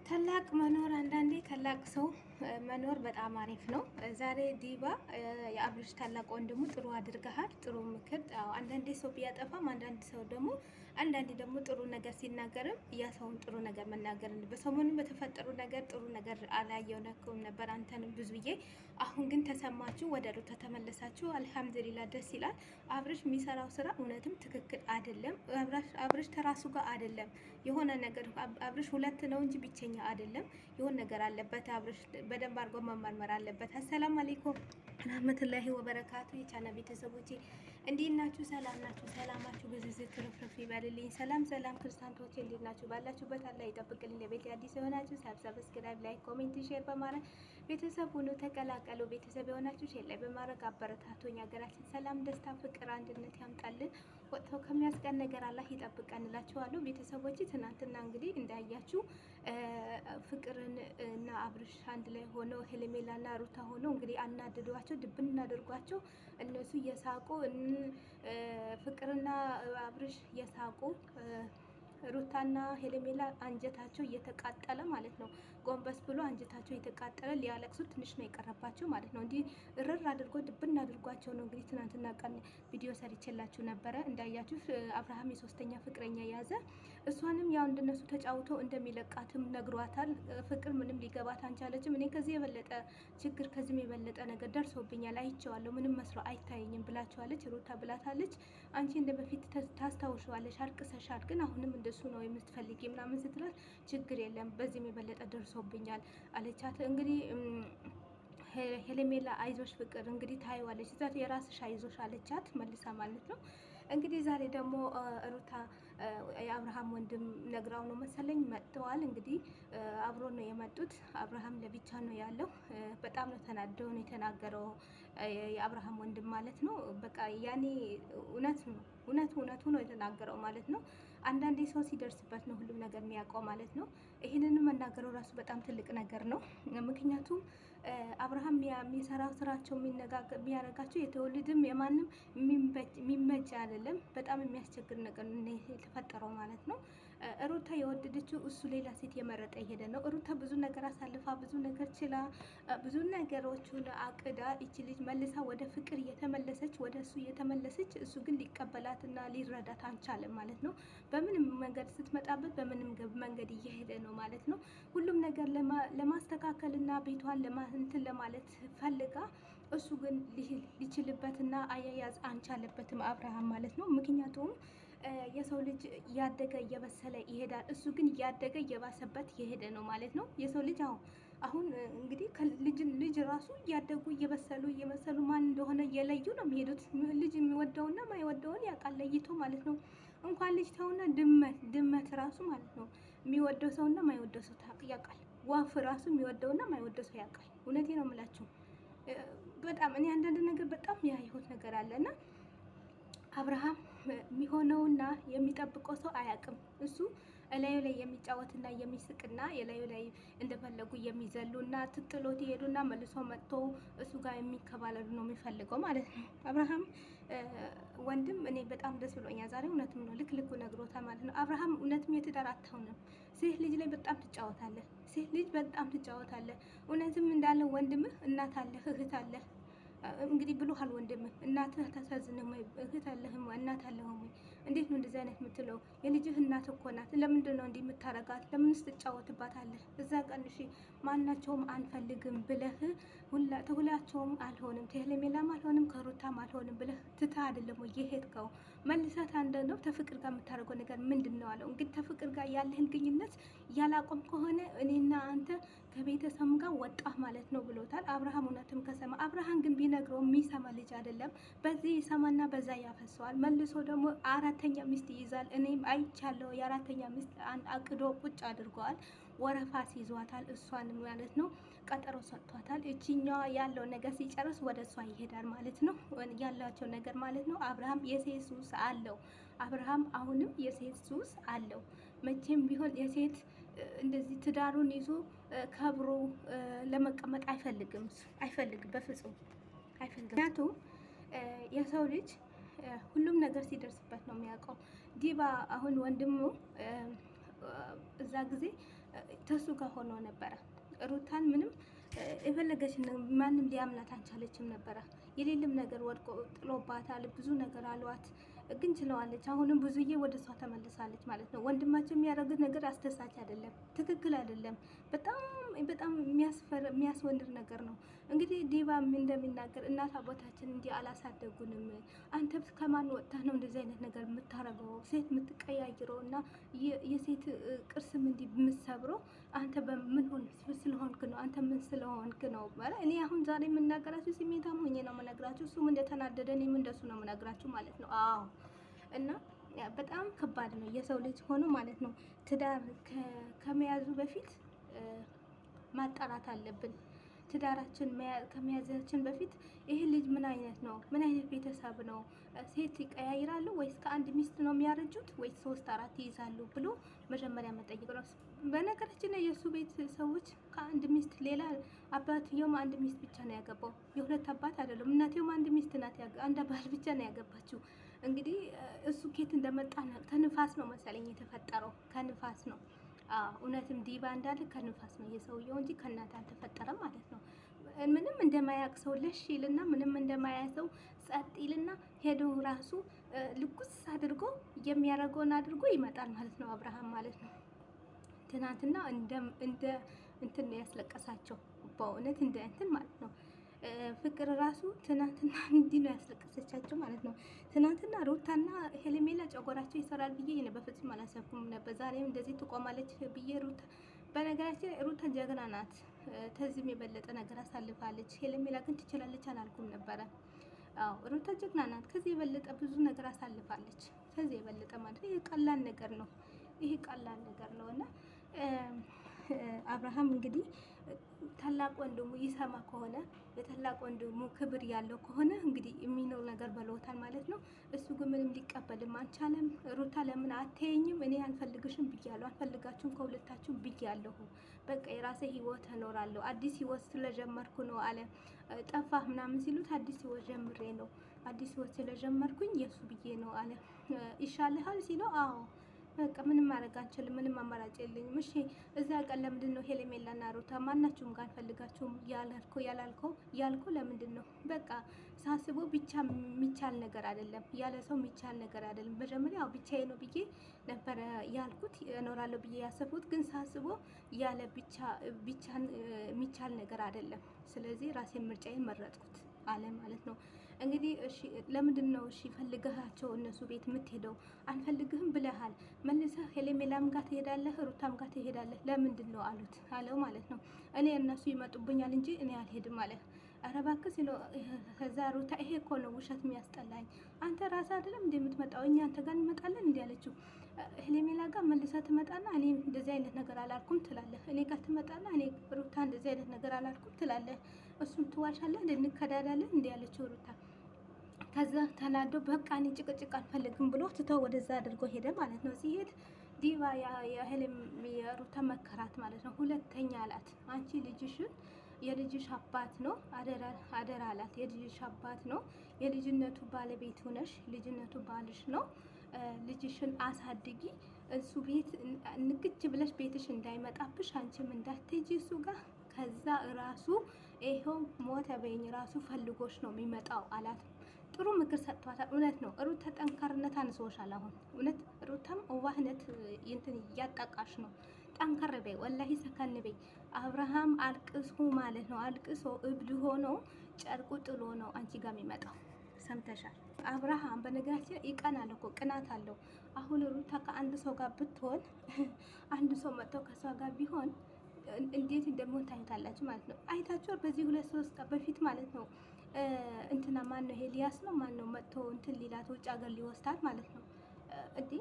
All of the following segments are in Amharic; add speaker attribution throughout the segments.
Speaker 1: ታላቅ መኖር አንዳንዴ ታላቅ ሰው መኖር በጣም አሪፍ ነው። ዛሬ ዲባ የአብርሽ ታላቅ ወንድሙ ጥሩ አድርገሃል፣ ጥሩ ምክር። አንዳንዴ ሰው ቢያጠፋም አንዳንዴ ደግሞ ጥሩ ነገር ሲናገርም ያ ሰውን ጥሩ ነገር መናገር በሰሞኑን በተፈጠሩ ነገር ጥሩ ነገር አላየሁም ነበር አንተንም ብዙ ብዬ። አሁን ግን ተሰማችሁ፣ ወደ ሩታ ተመለሳችሁ። አልሐምዱሊላ ደስ ይላል። አብርሽ የሚሰራው ስራ እውነትም ትክክል አይደለም። አብርሽ ተራሱ ጋር አይደለም የሆነ ነገር አብርሽ ሁለት ነው እንጂ ብቸኛ አይደለም። የሆነ ነገር አለበት። አብርሽ በደንብ አድርጎ መመርመር አለበት። አሰላም አለይኩም ረህመቱላሂ ወበረካቱ። የቻና ቤተሰቦቼ እንዴት ናችሁ? ሰላም ናችሁ? ሰላማችሁ ብዝዝት ትርፍርፍ ይበልልኝ። ሰላም ክርስቲያኖቼ እንዴት ናችሁ? ባላችሁበት አላህ ይጠብቅልኝ። ለቤት አዲስ የሆናችሁ ሰብስክራይብ፣ ላይክ፣ ኮሜንት፣ ሼር በማድረግ ቤተሰብ ሁሉ ተቀላቀሉ። ቤተሰብ የሆናችሁ ሼር ላይ በማድረግ አበረታቶኝ። ሀገራችን ሰላም፣ ደስታ፣ ፍቅር፣ አንድነት ያምጣልን። ወጥተው ከሚያስቀን ነገር አላህ ይጠብቀን እላችኋለሁ። ቤተሰቦች ትናንትና እንግዲህ እንዳያችሁ ፍቅርን እና አብርሽ አንድ ላይ ሆነው ሄለሜላ እና ሩታ ሆነው እንግዲህ አናድዷቸው፣ ድብን እናደርጓቸው። እነሱ እየሳቁ ፍቅርና አብርሽ እየሳቁ ሩታና ሄለሜላ አንጀታቸው እየተቃጠለ ማለት ነው። ጎንበስ ብሎ አንጀታቸው እየተቃጠለ ሊያለቅሱ ትንሽ ነው የቀረባቸው ማለት ነው። እንዲህ እርር አድርጎ ድብን አድርጓቸው ነው እንግዲህ ትናንትና ቀን ቪዲዮ ሰርቼላችሁ ነበረ። እንዳያችሁ አብርሃም የሶስተኛ ፍቅረኛ ያዘ። እሷንም ያው እንደነሱ ተጫውተው እንደሚለቃትም ነግሯታል። ፍቅር ምንም ሊገባት አንቻለችም። እኔ ከዚህ የበለጠ ችግር ከዚህም የበለጠ ነገር ደርሶብኛል፣ አይቼዋለሁ፣ ምንም መስሎ አይታየኝም ብላችኋለች ሩታ ብላታለች። አንቺ እንደ በፊት ታስታውሻለሽ፣ አልቅሰሻል፣ ግን አሁንም እንደሱ ነው የምትፈልጊ ምናምን ስትላት ችግር የለም በዚህም የበለጠ ደርሶብኛል አለቻት። እንግዲህ ሄለሜላ አይዞሽ ፍቅር እንግዲህ ታይዋለች፣ ዛት የራስሽ አይዞሽ አለቻት መልሳ ማለት ነው። እንግዲህ ዛሬ ደግሞ ሩታ የአብርሃም ወንድም ነግራው ነው መሰለኝ መጥተዋል። እንግዲህ አብሮ ነው የመጡት። አብርሃም ለብቻ ነው ያለው። በጣም ነው ተናደው ነው የተናገረው የአብርሃም ወንድም ማለት ነው። በቃ ያኔ እውነቱ ነው የተናገረው ማለት ነው። አንዳንዴ ሰው ሲደርስበት ነው ሁሉም ነገር የሚያውቀው ማለት ነው። ይህንን መናገረው ራሱ በጣም ትልቅ ነገር ነው። ምክንያቱም አብርሃም የሚሰራው ስራቸው የሚያደርጋቸው የተወለድም የማንም የሚመች አይደለም። በጣም የሚያስቸግር ነገር ነው የተፈጠረው ማለት ነው። ሩታ የወደደችው እሱ ሌላ ሴት የመረጠ የሄደ ነው። ሩታ ብዙ ነገር አሳልፋ ብዙ ነገር ችላ ብዙ ነገሮችን አቅዳ እቺ ልጅ መልሳ ወደ ፍቅር እየተመለሰች ወደ እሱ እየተመለሰች እሱ ግን ሊቀበላትና ሊረዳት አልቻለም ማለት ነው። በምንም መንገድ ስትመጣበት በምንም መንገድ እየሄደ ነው ማለት ነው። ሁሉም ነገር ለማስተካከልና ቤቷን እንትን ለማለት ፈልጋ እሱ ግን ሊችልበትና አያያዝ አንቻለበትም አብርሃም ማለት ነው። ምክንያቱም የሰው ልጅ እያደገ እየበሰለ ይሄዳል። እሱ ግን እያደገ እየባሰበት የሄደ ነው ማለት ነው። የሰው ልጅ አሁን እንግዲህ ልጅ ራሱ እያደጉ እየበሰሉ ማን እንደሆነ እየለዩ ነው የሚሄዱት። ልጅ የሚወደውና ማይወደውን ያውቃል ለይቶ ማለት ነው። እንኳን ልጅ ተውና ድመት ራሱ ማለት ነው የሚወደው ሰውና ማይወደው ሰው ያውቃል። ዋፍ ራሱ የሚወደውና ማይወደው ሰው ያውቃል። እውነቴ ነው የምላችሁ። በጣም እኔ አንዳንድ ነገር በጣም ያየሁት ነገር አለና አብርሃም የሚሆነውና የሚጠብቀው ሰው አያውቅም። እሱ እላዩ ላይ የሚጫወትና የሚስቅና የላዩ ላይ እንደፈለጉ የሚዘሉና ትጥሎት ይሄዱና መልሶ መጥቶ እሱ ጋር የሚከባለሉ ነው የሚፈልገው ማለት ነው። አብርሃም ወንድም እኔ በጣም ደስ ብሎኛል ዛሬ። እውነትም ነው ልክ ነግሮታል ማለት ነው። አብርሃም እውነትም የትዳር አታውንም። ሴት ልጅ ላይ በጣም ትጫወታለህ። ሴት ልጅ በጣም ትጫወታለህ። እውነትም እንዳለ ወንድምህ እናት አለህ፣ እህት አለህ እንግዲህ ብሎሃል ወንድምህ። እናትህ አታሳዝንም ወይ? እህት አለህም ወይ? እናት አለህም ወይ? እንዴት ነው እንደዚህ አይነት የምትለው? የልጅህ እናት እኮ ናት። ለምንድን ነው እንዲህ የምታረጋት? ለምንስ ትጫወትባታለህ? እዛ ቀን እሺ ማናቸውም አንፈልግም ብለህ ሁላቸውም አልሆንም ከሄለሜላም አልሆንም ከሩታም አልሆንም ብለህ ትታ አይደለም ወይ የሄድከው? መልሳት አንደ ነው ተፍቅር ጋር የምታደርገው ነገር ምንድን ነው አለው። እንግዲህ ተፍቅር ጋር ያለህን ግንኙነት ያላቆም ከሆነ እኔና አንተ ከቤተሰብ ጋር ወጣህ ማለት ነው ብሎታል አብርሃም። እውነትም ከሰማ አብርሃም ግን ቢነግረው የሚሰማ ልጅ አይደለም። በዚህ ይሰማና በዛ ያፈሰዋል። መልሶ ደግሞ አራተኛ ሚስት ይይዛል። እኔም አይቻለሁ። የአራተኛ ሚስት አቅዶ ቁጭ አድርገዋል። ወረፋ ሲይዟታል። እሷን ማለት ነው ቀጠሮ ሰጥቷታል። እቺኛዋ ያለው ነገር ሲጨርስ ወደ እሷ ይሄዳል ማለት ነው። ያላቸው ነገር ማለት ነው። አብርሃም የሴት ሱስ አለው። አብርሃም አሁንም የሴት ሱስ አለው። መቼም ቢሆን የሴት እንደዚህ ትዳሩን ይዞ ከብሮ ለመቀመጥ አይፈልግም። በፍጹም አይፈልግም። ምክንያቱም የሰው ልጅ ሁሉም ነገር ሲደርስበት ነው የሚያውቀው። ዲባ አሁን ወንድሙ እዛ ጊዜ ተሱ ጋር ሆኖ ነበረ። ሩታን ምንም የፈለገች ማንም ሊያምናት አልቻለችም ነበረ። የሌለም ነገር ወድቆ ጥሎባታል። ብዙ ነገር አሏት ግን ችለዋለች። አሁንም ብዙዬ ወደ እሷ ተመልሳለች ማለት ነው። ወንድማቸው የሚያደርጉት ነገር አስደሳች አይደለም፣ ትክክል አይደለም። በጣም በጣም የሚያስወንድ ነገር ነው። እንግዲህ ዲባ እንደሚናገር እናት አባታችን እንዲህ አላሳደጉንም። አንተ ከማን ወጥተህ ነው እንደዚህ አይነት ነገር የምታረገው? ሴት የምትቀያይረው እና የሴት ቅርስም እንዲህ የምትሰብረው አንተ በምን ስለሆንክ ነው? አንተ ምን ስለሆንክ ነው? እኔ አሁን ዛሬ የምናገራችሁ ስሜታም ሆኜ ነው የምነግራችሁ። እሱም እንደተናደደ እኔም እንደሱ ነው የምነግራችሁ ማለት ነው። አዎ እና በጣም ከባድ ነው። የሰው ልጅ ሆኖ ማለት ነው ትዳር ከመያዙ በፊት ማጣራት አለብን። ትዳራችን ከመያዛችን በፊት ይሄ ልጅ ምን አይነት ነው? ምን አይነት ቤተሰብ ነው? ሴት ይቀያይራሉ ወይስ ከአንድ ሚስት ነው የሚያረጁት ወይስ 3 4 ይይዛሉ ብሎ መጀመሪያ መጠየቅ ነው። በነገራችን ላይ የእሱ ቤት ሰዎች ከአንድ ሚስት ሌላ አባትየውም አንድ ሚስት ብቻ ነው ያገባው። የሁለት አባት አይደለም። እናትየውም አንድ ሚስት ናት፣ አንድ ባል ብቻ ነው ያገባችው። እንግዲህ እሱ ኬት እንደመጣ ከንፋስ ነው መሰለኝ የተፈጠረው፣ ከንፋስ ነው። እውነትም ዲባ እንዳለ ከንፋስ ነው የሰውየው እንጂ ከእናት አልተፈጠረም ማለት ነው። ምንም እንደማያውቅ ሰው ለሽ ይልና ምንም እንደማያውቅ ሰው ጸጥ ይልና ሄዶ ራሱ ልኩስ አድርጎ የሚያደርገውን አድርጎ ይመጣል ማለት ነው። አብርሃም ማለት ነው ትናንትና እንደ እንትን ነው ያስለቀሳቸው፣ በእውነት እንደ እንትን ማለት ነው። ፍቅር ራሱ ትናንትና እንዲህ ነው ያስለቀሰቻቸው ማለት ነው። ትናንትና ሩታና ሄርሜላ ጨጓራቸው ይሰራል ብዬ በፍጹም አላሰብኩም ነበር። ዛሬም እንደዚህ ትቆማለች ብዬ ሩታ፣ በነገራችን ሩታ ጀግና ናት። ከዚህም የበለጠ ነገር አሳልፋለች። ሄርሜላ ግን ትችላለች አላልኩም ነበረ። አዎ ሩታ ጀግና ናት። ከዚህ የበለጠ ብዙ ነገር አሳልፋለች። ከዚህ የበለጠ ማለት ይሄ ቀላል ነገር ነው። ይሄ ቀላል ነገር ነው እና አብርሃም እንግዲህ ታላቅ ወንድሙ ይሰማ ከሆነ የታላቅ ወንድሙ ክብር ያለው ከሆነ እንግዲህ የሚኖር ነገር በሎታል ማለት ነው። እሱ ግን ምንም ሊቀበልም አልቻለም። ሩታ ለምን አትይኝም? እኔ አልፈልግሽም ብያለሁ፣ አልፈልጋችሁም ከሁለታችሁ ብያለሁ። በቃ የራሴ ህይወት እኖራለሁ፣ አዲስ ህይወት ስለጀመርኩ ነው አለ። ጠፋህ ምናምን ሲሉት አዲስ ህይወት ጀምሬ ነው፣ አዲስ ህይወት ስለጀመርኩኝ የእሱ ብዬ ነው አለ። ይሻልሃል ሲለው አዎ በቃ ምንም ማድረግ አንችልም፣ ምንም አማራጭ የለኝም። እሺ እዛ ቀን ለምንድን ነው ሄርሜላና ሩታ ማናችሁም ጋር አልፈልጋችሁም ያልከው ለምንድን ነው? በቃ ሳስበው ብቻ የሚቻል ነገር አይደለም፣ ያለ ሰው የሚቻል ነገር አይደለም። መጀመሪያ ብቻዬ ነው ብዬ ነበረ ያልኩት፣ እኖራለሁ ብዬ ያሰብኩት፣ ግን ሳስበው ያለ ብቻ የሚቻል ነገር አይደለም። ስለዚህ ራሴን ምርጫዬን መረጥኩት አለ ማለት ነው። እንግዲህ እሺ ለምንድን ነው እሺ ፈልገሃቸው እነሱ ቤት የምትሄደው? አንፈልግህም ብለሃል። መልሰህ ሄርሜላም ጋር ትሄዳለህ፣ ሩታም ጋር ትሄዳለህ። ለምንድን ነው አለው ማለት ነው። እኔ እነሱ ይመጡብኛል እንጂ እኔ አልሄድም አለ። ኧረ እባክህ ሲለው ከዛ ሩታ ይሄ እኮ ነው ውሸት የሚያስጠላኝ። አንተ ራስህ አይደለም እንደ የምትመጣው እኛ አንተ ጋር እንመጣለን እንዲ ያለችው። ሄርሜላ ጋር መልሰህ ትመጣና እኔ እንደዚህ አይነት ነገር አላልኩም ትላለህ። እኔ ጋር ትመጣና እኔ ሩታ እንደዚህ አይነት ነገር አላልኩም ትላለህ። እሱን ትዋሻለህ፣ እንድንከዳዳለን እንዲ ያለችው ሩታ። ከዛ ተናዶ በቃ እኔ ጭቅጭቅ አልፈልግም ብሎ ትተው ወደዛ አድርጎ ሄደ ማለት ነው። ሲሄድ ዲባ የሩታ መከራት ማለት ነው። ሁለተኛ አላት አንቺ ልጅሽን የልጅሽ አባት ነው አደራ አላት። የልጅሽ አባት ነው፣ የልጅነቱ ባለቤት ሆነሽ ልጅነቱ ባልሽ ነው። ልጅሽን አሳድጊ፣ እሱ ቤት ንግጅ ብለሽ ቤትሽ እንዳይመጣብሽ፣ አንቺም እንዳትሄጂ እሱ ጋር። ከዛ ራሱ ይሄው ሞተ በይኝ ራሱ ፈልጎሽ ነው የሚመጣው አላት። ጥሩ ምክር ሰጥቷታል። እውነት ነው ሩታ ጠንካርነት አንሶሻል። አሁን እውነት ሩታም ዋህነት እንትን እያጣቃሽ ነው። ጠንከር በይ፣ ወላሂ ሰከን በይ። አብርሃም አልቅሶ ማለት ነው አልቅሶ እብድ ሆኖ ጨርቁ ጥሎ ነው አንቺ ጋር የሚመጣው። ሰምተሻል? አብርሃም በነገራችን ይቀናል እኮ ቅናት አለው። አሁን ሩታ ከአንድ ሰው ጋር ብትሆን አንድ ሰው መጥቶ ከሷ ጋር ቢሆን እንዴት እንደሚሆን ታዩታላችሁ ማለት ነው። አይታችኋል? በዚህ 2 3 ቀን በፊት ማለት ነው እንትና ማን ነው ኤልያስ ነው ማን ነው መጥቶ እንትን ሊላት ውጭ ሀገር ሊወስዳት ማለት ነው። እንዴ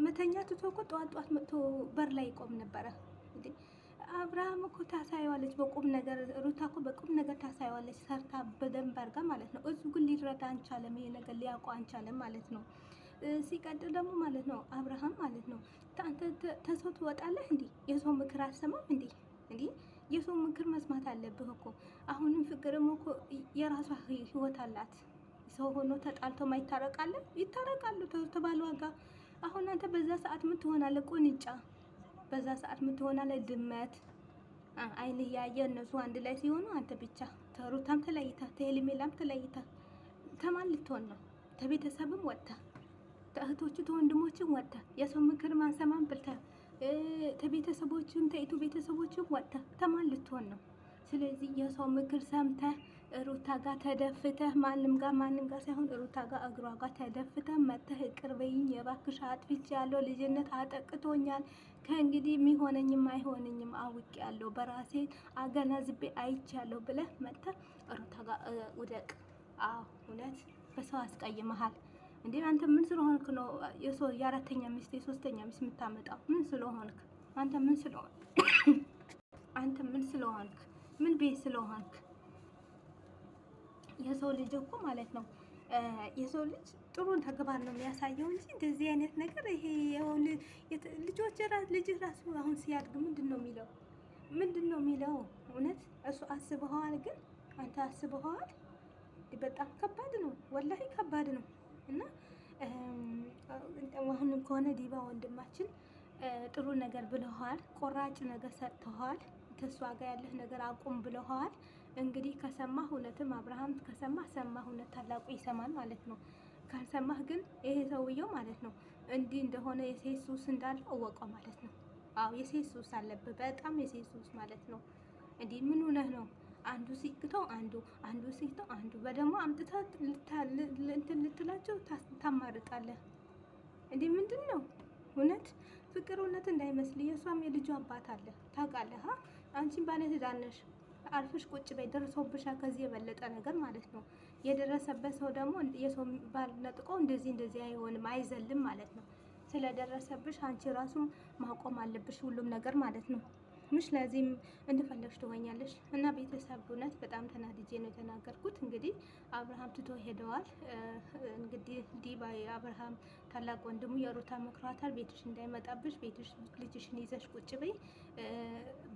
Speaker 1: መተኛ ትቶ እኮ ጠዋት መጥቶ በር ላይ ይቆም ነበረ። እንዴ አብርሃም እኮ ታሳየዋለች በቁም ነገር፣ ሩታ እኮ በቁም ነገር ታሳየዋለች ሰርታ በደንብ አድርጋ ማለት ነው። እሱ ግን ሊረዳ አንቻለም፣ ይሄ ነገር ሊያውቁ አንቻለም ማለት ነው። ሲቀጥል ደግሞ ማለት ነው አብርሃም ማለት ነው አንተ ተሰው ትወጣለህ እንዴ? የሰው ምክር አሰማም እንዴ? እንዴ የሰው ምክር መስማት አለብህ እኮ። አሁንም ፍቅርም እኮ የራሷ ህይወት አላት። ሰው ሆኖ ተጣልቶ ማይታረቃለን? ይታረቃሉ ተባሉ ዋጋ። አሁን አንተ በዛ ሰዓት ምን ትሆናለህ? ቁንጫ በዛ ሰዓት ምን ትሆናለህ? ድመት አይን እያየ እነሱ አንድ ላይ ሲሆኑ አንተ ብቻ ተሩታም ተለይታ ተሄልሜላም ተለይታ ከማን ልትሆን ነው? ከቤተሰብም ወጥታ ከእህቶቹ ከወንድሞችም ወጥታ የሰው ምክር ማንሰማን ብልታ ከቤተሰቦችም ተይቱ ቤተሰቦችም ወጥታ ከማን ልትሆን ነው? ስለዚህ የሰው ምክር ሰምተህ ሩታ ጋር ተደፍተህ ማንም ጋር ሳይሆን ሩታ ጋር እግሯ ጋር ተደፍተህ መጥተህ ይቅር በይኝ እባክሽ አጥፍቻለሁ፣ ልጅነት አጠቅቶኛል፣ ከእንግዲህ የሚሆነኝም አይሆነኝም አውቄያለሁ፣ በራሴ አገናዝቤ አይቻለሁ ብለህ መጥተህ ሩታ ጋር ውደቅ። አዎ እውነት በሰው አስቀይመሃል እንዴ? አንተ ምን ስለሆንክ ነው የሰው የአራተኛ ሚስት የሶስተኛ ሚስት የምታመጣው? ምን ስለሆንክ አንተ ምን ስለሆንክ ምን ቤት ስለሆንክ? የሰው ልጅ እኮ ማለት ነው የሰው ልጅ ጥሩን ተግባር ነው የሚያሳየው እንጂ እንደዚህ አይነት ነገር ይሄ ልጅ ራሱ አሁን ሲያድግ ምንድን ነው የሚለው? እውነት እሱ አስበኸዋል? ግን አንተ አስበኸዋል? በጣም ከባድ ነው፣ ወላሂ ከባድ ነው። እና አሁንም ከሆነ ዲባ ወንድማችን ጥሩ ነገር ብለዋል፣ ቆራጭ ነገር ሰጥተዋል፣ ከእሷ ጋር ያለህ ነገር አቁም ብለዋል። እንግዲህ ከሰማህ እውነትም አብርሃም ከሰማህ ሰማህ፣ እውነት ታላቁ ይሰማል ማለት ነው። ካልሰማህ ግን ይሄ ሰውየው ማለት ነው እንዲህ እንደሆነ የሴት ሱስ እንዳለው እወቀው ማለት ነው። አዎ የሴት ሱስ አለብህ፣ በጣም የሴት ሱስ ማለት ነው። እንዲህ ምን ሆነህ ነው? አንዱ ሲቅተው አንዱ ሲቅተው አንዱ በደግሞ አምጥተህ እንትን ልትላቸው ታማርጣለህ። እንዲህ ምንድን ነው? እውነት ፍቅር እውነት እንዳይመስል የእሷም የልጁ አባት አለ ታውቃለህ። አንቺም ባለ ትዳር ነሽ፣ አልፈሽ ቁጭ በይ። ደርሶብሻል ከዚህ የበለጠ ነገር ማለት ነው። የደረሰበት ሰው ደግሞ የሰው ባል ነጥቆ እንደዚህ አይሆንም አይዘልም ማለት ነው። ስለደረሰብሽ አንቺ ራሱ ማቆም አለብሽ ሁሉም ነገር ማለት ነው። ምሽ ለዚህም እንደፈለግሽ ትሆኛለሽ። እና ቤተሰብ እውነት በጣም ተናድጄ ነው የተናገርኩት። እንግዲህ አብርሃም ትቶ ሄደዋል። እንግዲህ ዲባ አብርሃም ታላቅ ወንድሙ የሩታ መክሯታል። ቤትሽ እንዳይመጣብሽ ቤትሽ ልጅሽን ይዘሽ ቁጭ በይ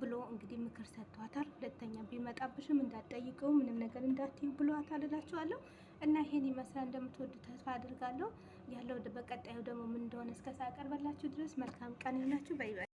Speaker 1: ብሎ እንግዲህ ምክር ሰጥቷታል። ሁለተኛ ቢመጣብሽም እንዳትጠይቀው ምንም ነገር እንዳትዩ ብሏታል እላችኋለሁ። እና ይሄን ይመስላል። እንደምትወዱ ተስፋ አድርጋለሁ። ያለው በቀጣዩ ደግሞ ምን እንደሆነ እስከ ሳቀርበላችሁ ድረስ መልካም ቀን ይሁንላችሁ። ባይ ባይ።